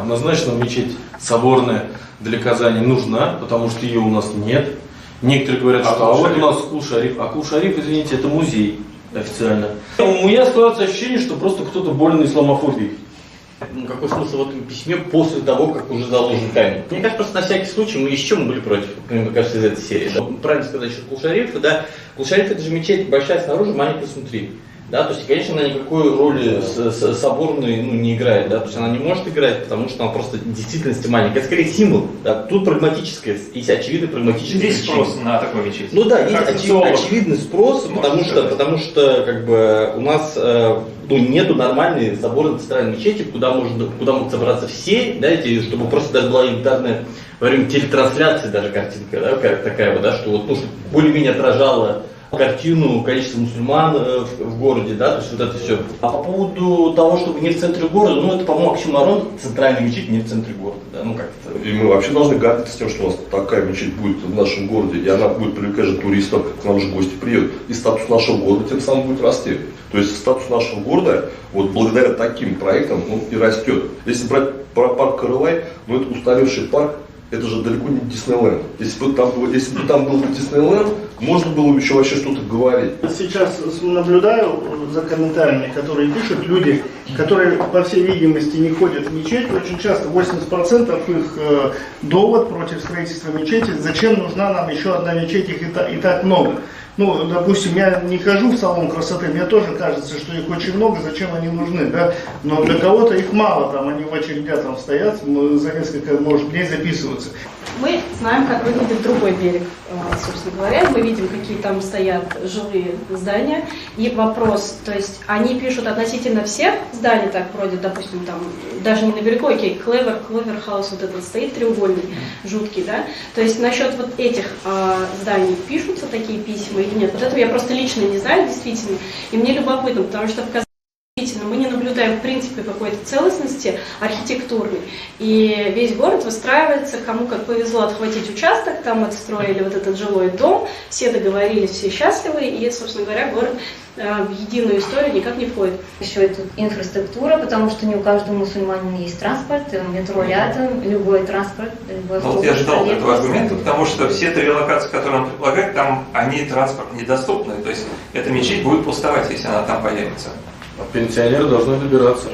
однозначно мечеть соборная для Казани нужна, потому что ее у нас нет. Некоторые говорят, что вот у нас Кул-Шариф. А Кул-Шариф, извините, это музей официально. У меня складывается ощущение, что просто кто-то болен исламофобией. Ну, какой смысл в этом письме после того, как уже заложен камень? Мне кажется, просто на всякий случай мы еще были против, мне кажется, из этой серии. Да? Правильно сказать, что Кул-Шариф, да, Кул-Шариф это же мечеть большая снаружи, маленькая снутри. Да, то есть, конечно, она никакой роли соборной не играет, да, то есть она не может играть, потому что она просто в действительности маленькая. Это скорее символ, да, тут прагматическое, есть очевидный прагматический. Есть спрос на такой мечеть. Ну да, есть очевидный спрос, потому что как бы у нас нету нормальной соборной центральной мечети, куда могут собраться все, да, чтобы просто даже была элементарная во время телетрансляции даже картинка, да, такая вот, да, что вот, чтобы более-менее отражала картину количества мусульман в городе, да, то есть вот это все. А по поводу того, чтобы не в центре города, это, по-моему, оксюморон, центральная мечеть не в центре города, да, как-то. И мы вообще должны гордиться тем, что у нас такая мечеть будет в нашем городе, и она будет привлекать же туристов, к нам же гости приедут, и статус нашего города тем самым будет расти. То есть статус нашего города, вот благодаря таким проектам, он и растет. Если брать про парк Каравай, это устаревший парк, это же далеко не Диснейленд. Если бы там был Диснейленд, можно было бы еще вообще что-то говорить. Сейчас наблюдаю за комментариями, которые пишут люди, которые, по всей видимости, не ходят в мечеть. Очень часто 80% их довод против строительства мечети: зачем нужна нам еще одна мечеть, их и так много. Допустим, я не хожу в салон красоты, мне тоже кажется, что их очень много, зачем они нужны, да? Но для кого-то их мало, там они в очередях там стоят, за несколько, может, дней записываются. Мы знаем, как выглядит другой берег, собственно говоря. Мы видим, какие там стоят жилые здания. И вопрос, то есть они пишут относительно всех зданий, так вроде, допустим, там, даже не на берегу, окей, Клевер Хаус вот этот стоит треугольный, жуткий, да? То есть насчет вот этих зданий пишутся такие письма или нет? Вот этого я просто лично не знаю, действительно. И мне любопытно, потому что в Казани мы не наблюдаем в принципе какой-то целостности архитектурной. И весь город выстраивается, кому как повезло отхватить участок, там отстроили вот этот жилой дом, все договорились, все счастливы, и, собственно говоря, город в единую историю никак не входит. Еще и тут инфраструктура, потому что не у каждого мусульманина есть транспорт, метро рядом, любой транспорт, любой автобус. Вот я ждал этого аргумента, потому что все три локации, которые он предлагает, там они транспорт недоступны, то есть эта мечеть будет пустовать, если она там появится. А пенсионеры должны добираться.